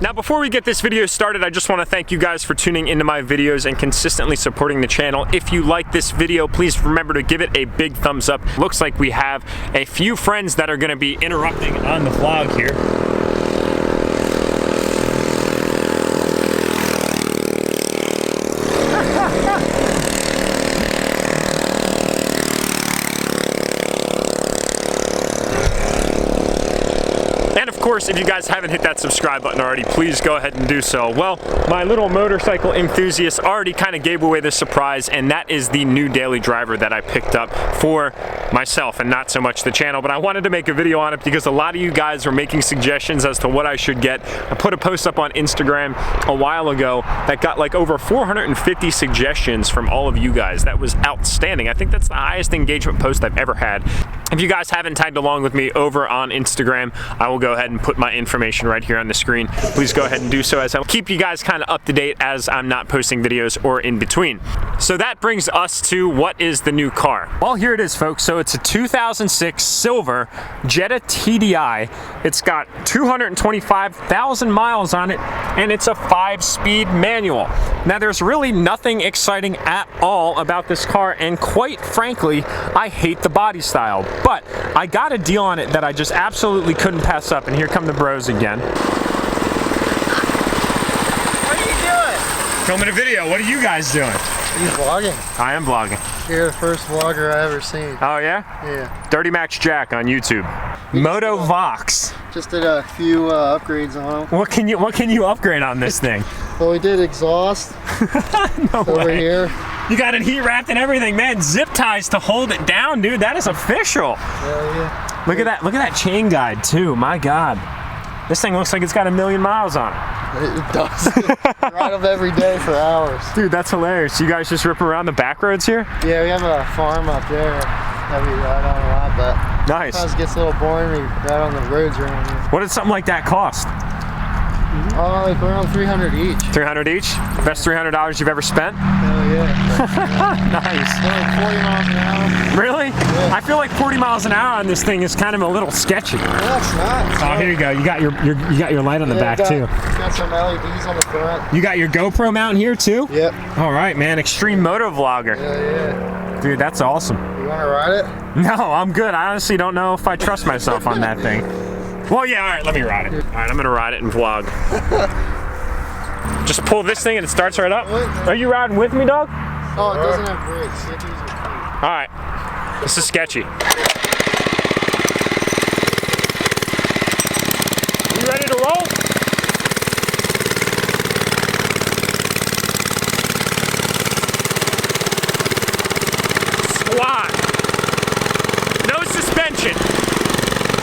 Now, before we get this video started, I just want to thank you guys for tuning into my videos and consistently supporting the channel. If you like this video, please remember to give it a big thumbs up. Looks like we have a few friends that are going to be interrupting on the vlog here. And of course, if you guys haven't hit that subscribe button already, please go ahead and do so. Well, my little motorcycle enthusiast already kind of gave away the surprise, and that is the new daily driver that I picked up for myself and not so much the channel. But I wanted to make a video on it because a lot of you guys were making suggestions as to what I should get. I put a post up on Instagram a while ago that got like over 450 suggestions from all of you guys. That was outstanding. I think that's the highest engagement post I've ever had. If you guys haven't tagged along with me over on Instagram, I will go ahead and put my information right here on the screen. Please go ahead and do so, as I will keep you guys kind of up to date as I'm not posting videos or in between. So that brings us to what is the new car. Well, here it is, folks. So it's a 2006 silver Jetta TDI. It's got 225,000 miles on it, and it's a 5-speed manual. Now, there's really nothing exciting at all about this car, and quite frankly, I hate the body style. But I got a deal on it that I just absolutely couldn't pass up, and here come the bros again. What are you doing? Filming a video. What are you guys doing? Are you vlogging? I am vlogging. You're the first vlogger I ever seen. Oh yeah? Yeah. Dirty Max Jack on YouTube. Moto Vox. Just did a few upgrades on them. What can you upgrade on this thing? Well, we did exhaust No over way. here. You got it heat wrapped and everything, man. Zip ties to hold it down, dude. That is official. Yeah. Look at that. Look at that chain guide too. My God. This thing looks like it's got 1,000,000 miles on it. It does. Ride them every day for hours. Dude, that's hilarious. You guys just rip around the back roads here? Yeah, we have a farm up there that we ride on a lot, but Nice. sometimes it gets a little boring. We ride on the roads around here. What did something like that cost? Like around 300 each. 300 each? Best $300 you've ever spent? Hell yeah. Nice. Like 40 miles an hour. Really? Yeah. I feel like 40 miles an hour on this thing is kind of a little sketchy. No, it's not. Oh, here you go. You got your light on the back too. Got some LEDs on the front. You got your GoPro mount here too? Yep. All right, man. Extreme moto vlogger. Yeah. Dude, that's awesome. You want to ride it? No, I'm good. I honestly don't know if I trust myself on that thing. Well, yeah, all right, let me ride it. All right, I'm gonna ride it and vlog. Just pull this thing and it starts right up. Are you riding with me, dog? Oh, it doesn't have brakes. You have to use your feet. All right. This is sketchy. You ready to roll? Squat. No suspension.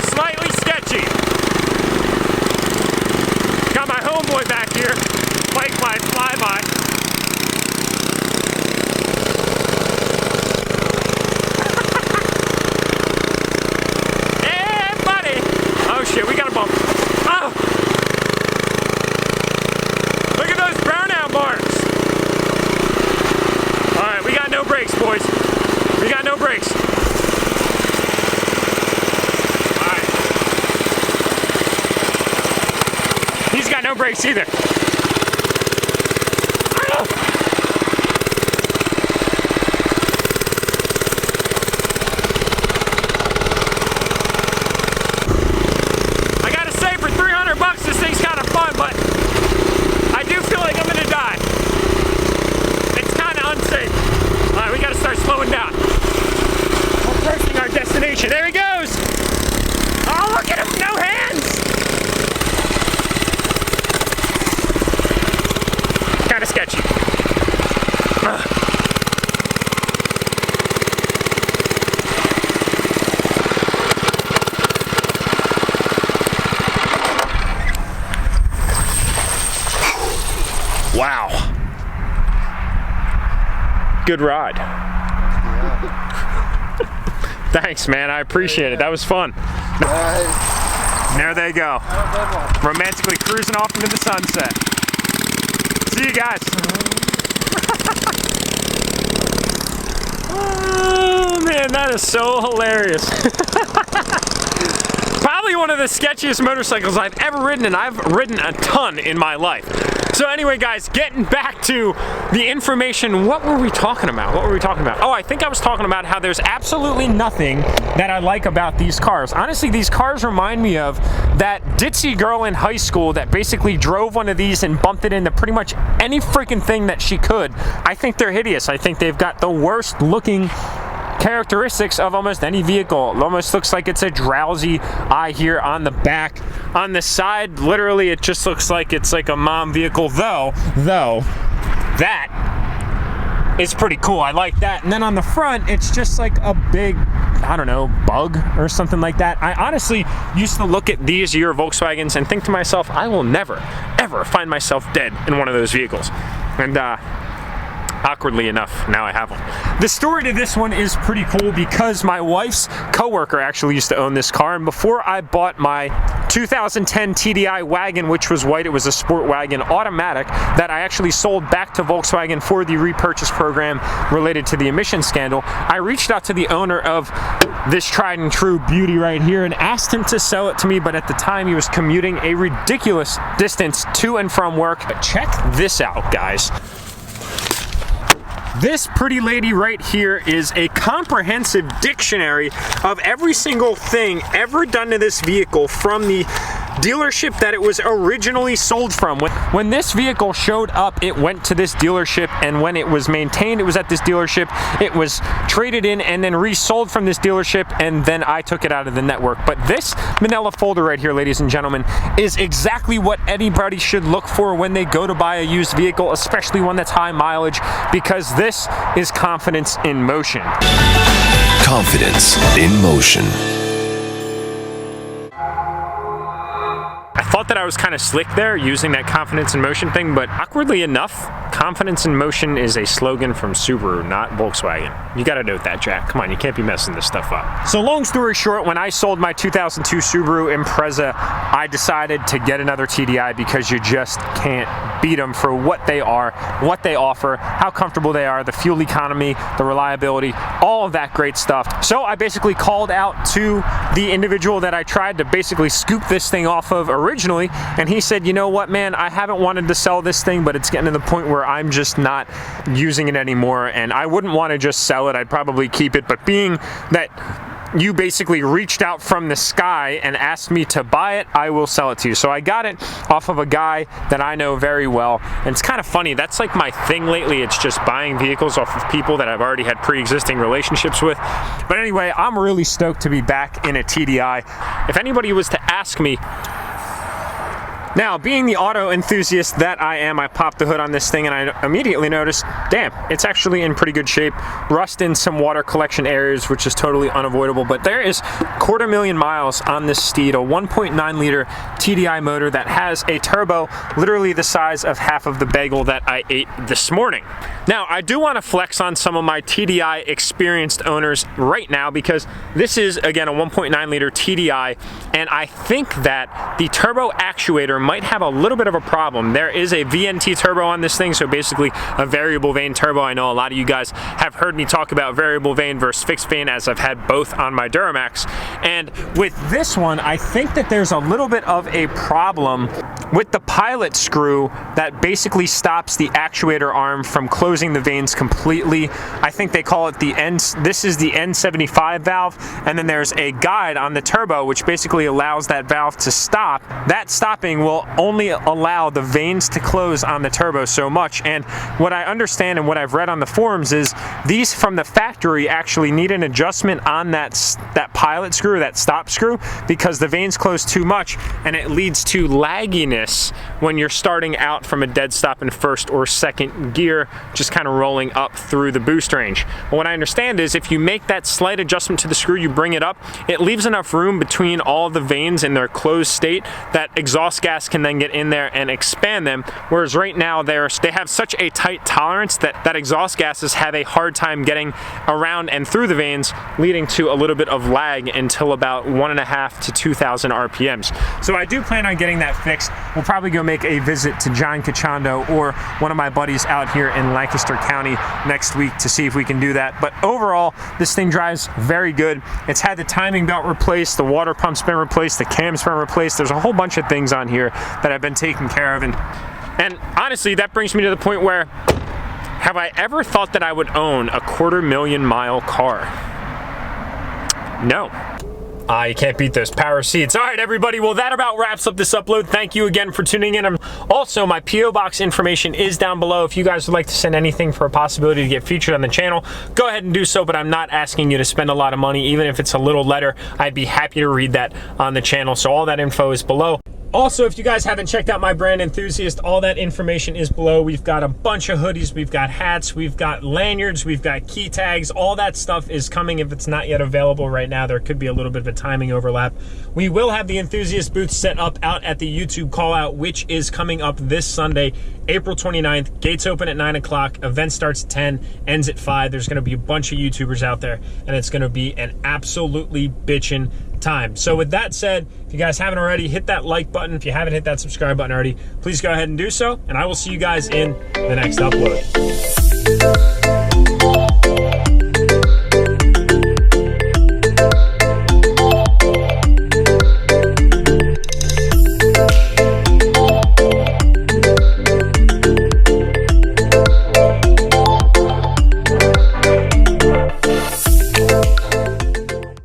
Slightly sketchy. Got my homeboy back here. Bike by flyby. Hey, buddy. Oh shit, we got a bump. Oh. Look at those brownout marks. All right, we got no brakes, boys. We got no brakes. He's got no brakes either. I gotta say, for 300 bucks, this thing's kind of fun, but I do feel like I'm gonna die. It's kind of unsafe. All right, we gotta start slowing down. We're approaching our destination. There he goes. Oh, look at him, no hands. Kind of sketchy. Wow. Good ride. Thanks, man. I appreciate it. That was fun. There they go. Romantically cruising off into the sunset. See you guys. Oh man, that is so hilarious. Probably one of the sketchiest motorcycles I've ever ridden, and I've ridden a ton in my life. So anyway, guys, getting back to the information, what were we talking about? Oh, I think I was talking about how there's absolutely nothing that I like about these cars. Honestly, these cars remind me of that ditzy girl in high school that basically drove one of these and bumped it into pretty much any freaking thing that she could. I think they're hideous. I think they've got the worst looking characteristics of almost any vehicle. It almost looks like it's a drowsy eye here on the back. On the side, literally, it just looks like it's like a mom vehicle, though that is pretty cool. I like that. And then on the front, it's just like a big, I don't know, bug or something like that. I honestly used to look at these year Volkswagens and think to myself, I will never, ever find myself dead in one of those vehicles. And awkwardly enough, now I have one. The story to this one is pretty cool because my wife's coworker actually used to own this car, and before I bought my 2010 TDI wagon, which was white, it was a sport wagon automatic that I actually sold back to Volkswagen for the repurchase program related to the emission scandal. I reached out to the owner of this tried and true beauty right here and asked him to sell it to me, but at the time he was commuting a ridiculous distance to and from work. But check this out, guys. This pretty lady right here is a comprehensive dictionary of every single thing ever done to this vehicle from the dealership that it was originally sold from. When this vehicle showed up, it went to this dealership, and when it was maintained, it was at this dealership. It was traded in and then resold from this dealership, and then I took it out of the network. But this manila folder right here, ladies and gentlemen, is exactly what anybody should look for when they go to buy a used vehicle, especially one that's high mileage, because this is confidence in motion. Confidence in motion. I thought that I was kind of slick there using that confidence in motion thing, but awkwardly enough, confidence in motion is a slogan from Subaru, not Volkswagen. You gotta note that, Jack. Come on, you can't be messing this stuff up. So long story short, when I sold my 2002 Subaru Impreza, I decided to get another TDI because you just can't beat them for what they are, what they offer, how comfortable they are, the fuel economy, the reliability, all of that great stuff. So I basically called out to the individual that I tried to basically scoop this thing off of originally, and he said, you know what, man, I haven't wanted to sell this thing, but it's getting to the point where I'm just not using it anymore, and I wouldn't want to just sell it. I'd probably keep it, but being that you basically reached out from the sky and asked me to buy it, I will sell it to you. So I got it off of a guy that I know very well, and it's kind of funny, that's like my thing lately. It's just buying vehicles off of people that I've already had pre-existing relationships with. But anyway, I'm really stoked to be back in a TDI. If anybody was to ask me, now, being the auto enthusiast that I am, I popped the hood on this thing and I immediately noticed, damn, it's actually in pretty good shape. Rust in some water collection areas, which is totally unavoidable, but there is 250,000 miles on this steed, a 1.9 liter TDI motor that has a turbo literally the size of half of the bagel that I ate this morning. Now, I do want to flex on some of my TDI experienced owners right now because this is, again, a 1.9 liter TDI, and I think that the turbo actuator might have a little bit of a problem. There is a VNT turbo on this thing, so basically a variable vane turbo. I know a lot of you guys have heard me talk about variable vane versus fixed vane, as I've had both on my Duramax. And with this one, I think that there's a little bit of a problem with the pilot screw that basically stops the actuator arm from closing the vanes completely. I think they call it the this is the N75 valve, and then there's a guide on the turbo which basically allows that valve to stop. That stopping will only allow the vanes to close on the turbo so much, and what I understand and what I've read on the forums is these from the factory actually need an adjustment on that pilot screw, that stop screw, because the vanes close too much and it leads to lagginess when you're starting out from a dead stop in first or second gear, just kind of rolling up through the boost range. But what I understand is if you make that slight adjustment to the screw, you bring it up, it leaves enough room between all the vanes in their closed state that exhaust gas gas can then get in there and expand them, whereas right now they have such a tight tolerance that exhaust gases have a hard time getting around and through the vanes, leading to a little bit of lag until about 1.5 to 2,000 RPMs. So I do plan on getting that fixed. We'll probably go make a visit to John Cachondo or one of my buddies out here in Lancaster County next week to see if we can do that. But overall, this thing drives very good. It's had the timing belt replaced, the water pump's been replaced, the cam's been replaced. There's a whole bunch of things on here that have been taken care of. And honestly, that brings me to the point where, have I ever thought that I would own a 250,000-mile car? No. You can't beat those power seats. All right, everybody. Well, that about wraps up this upload. Thank you again for tuning in. Also, my P.O. Box information is down below. If you guys would like to send anything for a possibility to get featured on the channel, go ahead and do so, but I'm not asking you to spend a lot of money. Even if it's a little letter, I'd be happy to read that on the channel. So all that info is below. Also, if you guys haven't checked out my brand Enthusiast, all that information is below. We've got a bunch of hoodies, we've got hats, we've got lanyards, we've got key tags. All that stuff is coming. If it's not yet available right now, there could be a little bit of a timing overlap. We will have the Enthusiast booth set up out at the YouTube call out, which is coming up this Sunday, April 29th. Gates open at 9 o'clock, event starts at 10, ends at 5. There's gonna be a bunch of YouTubers out there, and it's gonna be an absolutely bitchin' time. So with that said, if you guys haven't already, hit that like button. If you haven't hit that subscribe button already, please go ahead and do so, and I will see you guys in the next upload.